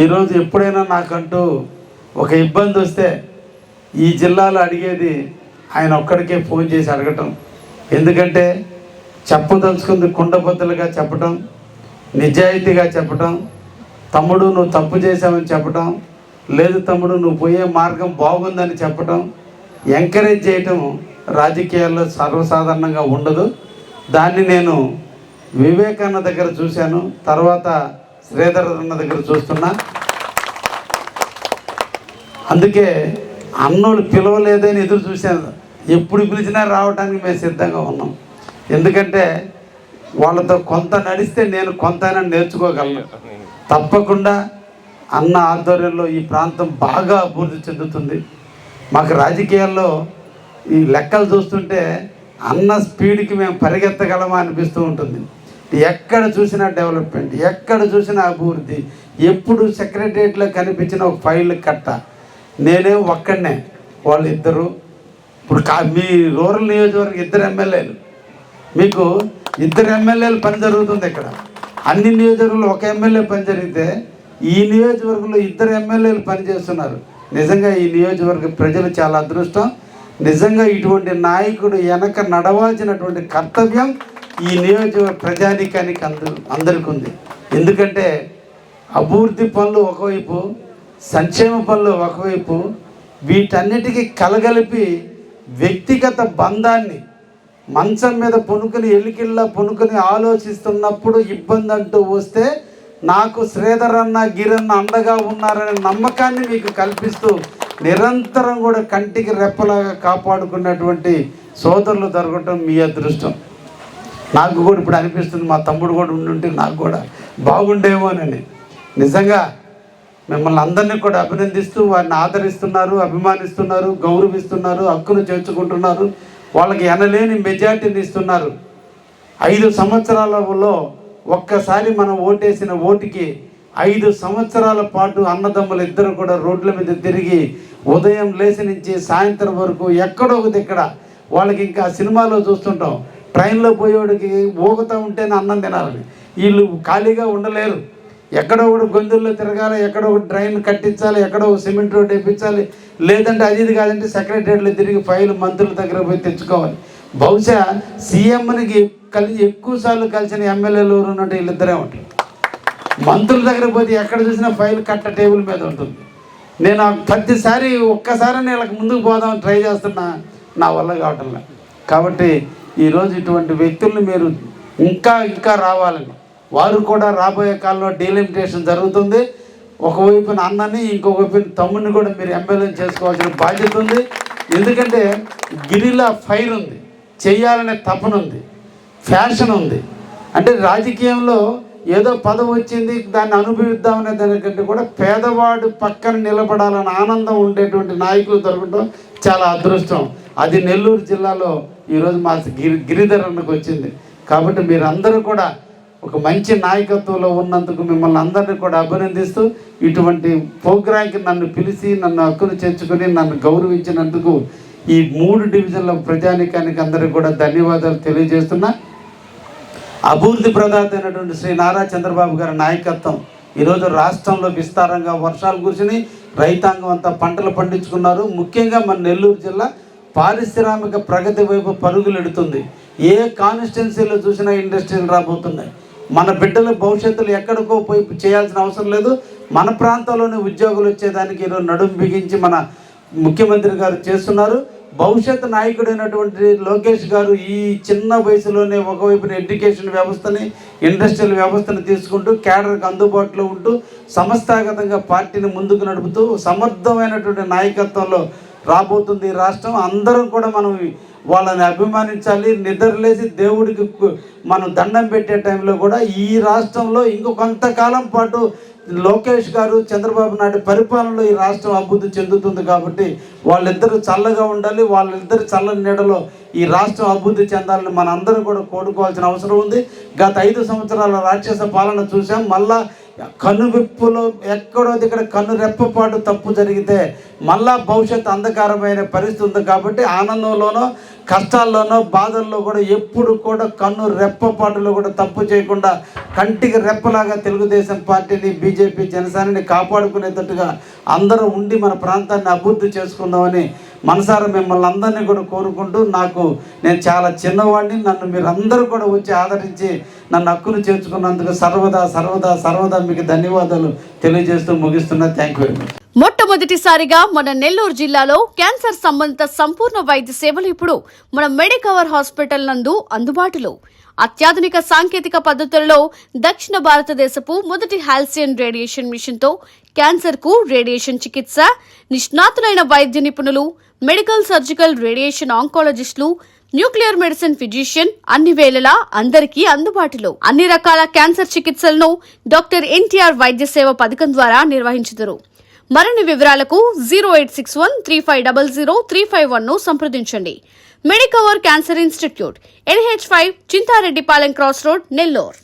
ఈరోజు ఎప్పుడైనా నాకంటూ ఒక ఇబ్బంది వస్తే ఈ జిల్లాలో అడిగేది ఆయన ఒక్కడికే ఫోన్ చేసి అడగటం. ఎందుకంటే చెప్పదలుచుకుంది కుండబద్దలుగా చెప్పటం, నిజాయితీగా చెప్పటం, తమ్ముడు నువ్వు తప్పు చేసావని చెప్పటం, లేదు తమ్ముడు నువ్వు పోయే మార్గం బాగుందని చెప్పటం, ఎంకరేజ్ చేయటం రాజకీయాల్లో సర్వసాధారణంగా ఉండదు. దాన్ని నేను వివేకానంద దగ్గర చూశాను, తర్వాత శ్రీధర్ అన్న దగ్గర చూస్తున్నా. అందుకే అన్నోళ్ళు పిలవలేదని ఎదురు చూశాను. ఎప్పుడు పిలిచినా రావడానికి మేము సిద్ధంగా ఉన్నాం. ఎందుకంటే వాళ్ళతో కొంత నడిస్తే నేను కొంతైనా నేర్చుకోగలను. తప్పకుండా అన్న ఆధ్వర్యంలో ఈ ప్రాంతం బాగా అభివృద్ధి చెందుతుంది. మాకు రాజకీయాల్లో ఈ లెక్కలు చూస్తుంటే అన్న స్పీడ్కి మేము పరిగెత్తగలమా అనిపిస్తూ ఉంటుంది. ఎక్కడ చూసినా డెవలప్మెంట్, ఎక్కడ చూసినా అభివృద్ధి. ఎప్పుడు సెక్రటరియట్లో కనిపించిన ఒక ఫైల్ కట్ట. నేనే ఒక్కడనే, వాళ్ళు ఇద్దరు. ఇప్పుడు మీ రూరల్ నియోజకవర్గం 2 ఎమ్మెల్యేలు, మీకు 2 ఎమ్మెల్యేలు పని జరుగుతుంది ఇక్కడ. అన్ని నియోజకవర్గంలో ఒక ఎమ్మెల్యే పని జరిగితే ఈ నియోజకవర్గంలో 2 ఎమ్మెల్యేలు పనిచేస్తున్నారు. నిజంగా ఈ నియోజకవర్గ ప్రజలు చాలా అదృష్టం. నిజంగా ఇటువంటి నాయకుడు వెనక నడవాల్సినటువంటి కర్తవ్యం ఈ నియోజకవర్గ ప్రజానీకానికి అందరికీ ఉంది. ఎందుకంటే అభివృద్ధి పనులు ఒకవైపు, సంక్షేమ పనులు ఒకవైపు, వీటన్నిటికీ కలగలిపి వ్యక్తిగత బంధాన్ని మంచం మీద పొనుకుని ఎలికిల్లా పొనుకుని ఆలోచిస్తున్నప్పుడు ఇబ్బంది అంటూ వస్తే నాకు శ్రీధర్ అన్న గిరన్న అండగా ఉన్నారనే నమ్మకాన్ని మీకు కల్పిస్తూ నిరంతరం కూడా కంటికి రెప్పలాగా కాపాడుకున్నటువంటి సోదరులు దొరకటం మీ అదృష్టం. నాకు కూడా ఇప్పుడు అనిపిస్తుంది, మా తమ్ముడు కూడా ఉండుంటే నాకు కూడా బాగుండేమోనని. నిజంగా మిమ్మల్ని అందరినీ కూడా అభినందిస్తూ వారిని ఆదరిస్తున్నారు, అభిమానిస్తున్నారు, గౌరవిస్తున్నారు, హక్కును చేర్చుకుంటున్నారు. వాళ్ళకి ఎనలేని మెజార్టీని ఇస్తున్నారు. 5 సంవత్సరాలలో ఒక్కసారి మనం ఓటేసిన ఓటుకి 5 సంవత్సరాల పాటు అన్నదమ్ములు ఇద్దరు కూడా రోడ్ల మీద తిరిగి ఉదయం లేచి నుంచి సాయంత్రం వరకు ఎక్కడో ఒక దగ్గర. వాళ్ళకి ఇంకా సినిమాలో చూస్తుంటాం, ట్రైన్లో పోయేవాడికి ఊగుతూ ఉంటేనే అన్నం తినాలని. వీళ్ళు ఖాళీగా ఉండలేరు. ఎక్కడో ఒకటి గొంతుల్లో తిరగాలి, ఎక్కడో ఒకటి ట్రైన్ కట్టించాలి, ఎక్కడో ఒక సిమెంట్ రోడ్ వేయించాలి, లేదంటే అది ఇది కాదంటే సెక్రటరియట్లో తిరిగి ఫైల్ మంత్రుల దగ్గర పోయి తెచ్చుకోవాలి. బహుశా సీఎంకి ఎక్కువసార్లు కలిసిన ఎమ్మెల్యేలు ఉన్నట్టు వీళ్ళిద్దరే ఉంటారు. మంత్రుల దగ్గర పోతే ఎక్కడ చూసినా ఫైల్ కట్ట టేబుల్ మీద ఉంటుంది. నేను ప్రతిసారి ఒక్కసారి వీళ్ళకి ముందుకు పోదామని ట్రై చేస్తున్నా, నా వల్ల కావటంలా. కాబట్టి ఈరోజు ఇటువంటి వ్యక్తుల్ని మీరు ఇంకా రావాలని, వారు కూడా రాబోయే కాలంలో డీలిమిటేషన్ జరుగుతుంది. ఒకవైపున అన్నని, ఇంకొక వైపున తమ్ముడిని కూడా మీరు ఎమ్మెల్యేని చేసుకోవాల్సిన బాధ్యత ఉంది. ఎందుకంటే గిరిలా ఫైర్ ఉంది, చెయ్యాలనే తపన ఉంది, ఫ్యాషన్ ఉంది. అంటే రాజకీయంలో ఏదో పదవి వచ్చింది దాన్ని అనుభవిద్దామనే దానికంటే కూడా పేదవాడు పక్కన నిలబడాలని ఆనందం ఉండేటువంటి నాయకులు దొరకడం చాలా అదృష్టం. అది నెల్లూరు జిల్లాలో ఈరోజు మా గిరిధర్ అన్నకు వచ్చింది. కాబట్టి మీరందరూ కూడా ఒక మంచి నాయకత్వంలో ఉన్నందుకు మిమ్మల్ని అందరినీ కూడా అభినందిస్తూ, ఇటువంటి ప్రోగ్రాంకి నన్ను పిలిచి నన్ను హక్కును చేర్చుకొని నన్ను గౌరవించినందుకు ఈ 3 డివిజన్ల ప్రజానీకానికి అందరికీ కూడా ధన్యవాదాలు తెలియజేస్తున్నా. అభివృద్ధి ప్రదాత అయినటువంటి శ్రీ నారా చంద్రబాబు గారి నాయకత్వం ఈరోజు రాష్ట్రంలో విస్తారంగా వర్షాలు కురిసినాయి, రైతాంగం అంతా పంటలు పండించుకున్నారు. ముఖ్యంగా మన నెల్లూరు జిల్లా పారిశ్రామిక ప్రగతి వైపు పరుగులెడుతుంది. ఏ కాన్స్టిట్యున్సీలో చూసినా ఇండస్ట్రీలు రాబోతున్నాయి. మన బిడ్డల భవిష్యత్తులో ఎక్కడికో పోయి చేయాల్సిన అవసరం లేదు. మన ప్రాంతంలోనే ఉద్యోగులు వచ్చేదానికి ఈరోజు నడుం బిగించి మన ముఖ్యమంత్రి గారు చేస్తున్నారు. భవిష్యత్ నాయకుడైనటువంటి లోకేష్ గారు ఈ చిన్న వయసులోనే ఒకవైపున ఎడ్యుకేషన్ వ్యవస్థని, ఇండస్ట్రియల్ వ్యవస్థను తీసుకుంటూ క్యాడర్కి అందుబాటులో ఉంటూ సంస్థాగతంగా పార్టీని ముందుకు నడుపుతూ సమర్థమైనటువంటి నాయకత్వంలో రాబోతుంది ఈ రాష్ట్రం. అందరం కూడా మనం వాళ్ళని అభిమానించాలి. నిద్రలేసి దేవుడికి మనం దండం పెట్టే టైంలో కూడా ఈ రాష్ట్రంలో ఇంకో కొంతకాలం పాటు లోకేష్ గారు, చంద్రబాబు నాయుడు పరిపాలనలో ఈ రాష్ట్రం అభివృద్ధి చెందుతుంది. కాబట్టి వాళ్ళిద్దరూ చల్లగా ఉండాలి. వాళ్ళిద్దరు చల్లని నీడలో ఈ రాష్ట్రం అభివృద్ధి చెందాలని మనందరూ కూడా కోరుకోవాల్సిన అవసరం ఉంది. గత 5 సంవత్సరాల రాక్షస పాలన చూసాం. మళ్ళా కనువిప్పులో ఎక్కడో దగ్గర కన్ను రెప్పపాటు తప్పు జరిగితే మళ్ళా భవిష్యత్తు అంధకారమైన పరిస్థితి ఉంది. కాబట్టి ఆనందంలోనో కష్టాల్లోనో బాధల్లో కూడా ఎప్పుడు కూడా కన్ను రెప్పపాటులో కూడా తప్పు చేయకుండా కంటికి రెప్పలాగా తెలుగుదేశం పార్టీని, బీజేపీ, జనసేనని కాపాడుకునేటట్టుగా అందరూ ఉండి మన ప్రాంతాన్ని అభివృద్ధి చేసుకుందామని మనసారా మిమ్మల్ని అందరినీ కూడా కోరుకుంటూ, నేను చాలా చిన్నవాడిని, నన్ను మీరు అందరూ కూడా వచ్చి ఆదరించి నన్ను హక్కును చేర్చుకున్నందుకు సర్వదా మీకు ధన్యవాదాలు తెలియజేస్తూ ముగిస్తున్నా. Thank you. మొట్టమొదటిసారిగా మన నెల్లూరు జిల్లాలో క్యాన్సర్ సంబంధిత సంపూర్ణ వైద్య సేవలు ఇప్పుడు మన మెడికవర్ హాస్పిటల్ నందు అందుబాటులో. అత్యాధునిక సాంకేతిక పద్ధతులలో దక్షిణ భారతదేశపు మొదటి హాల్సియన్ రేడియేషన్ మిషన్ తో క్యాన్సర్ కు రేడియేషన్ చికిత్స, నిష్ణాతులైన వైద్య నిపుణులు, మెడికల్ సర్జికల్ రేడియేషన్ ఆంకాలజిస్టులు, న్యూక్లియర్ మెడిసిన్ ఫిజిషియన్ అన్ని వేళలా అందరికీ అందుబాటులో. అన్ని రకాల క్యాన్సర్ చికిత్సలను డాక్టర్ ఎన్టీఆర్ వైద్య సేవ పథకం ద్వారా నిర్వహించుతారు. మరిన్ని వివరాలకు 086135003551 సంప్రదించండి. Medicover cancer institute, NH5, Chintareddypalem cross road, Nellore.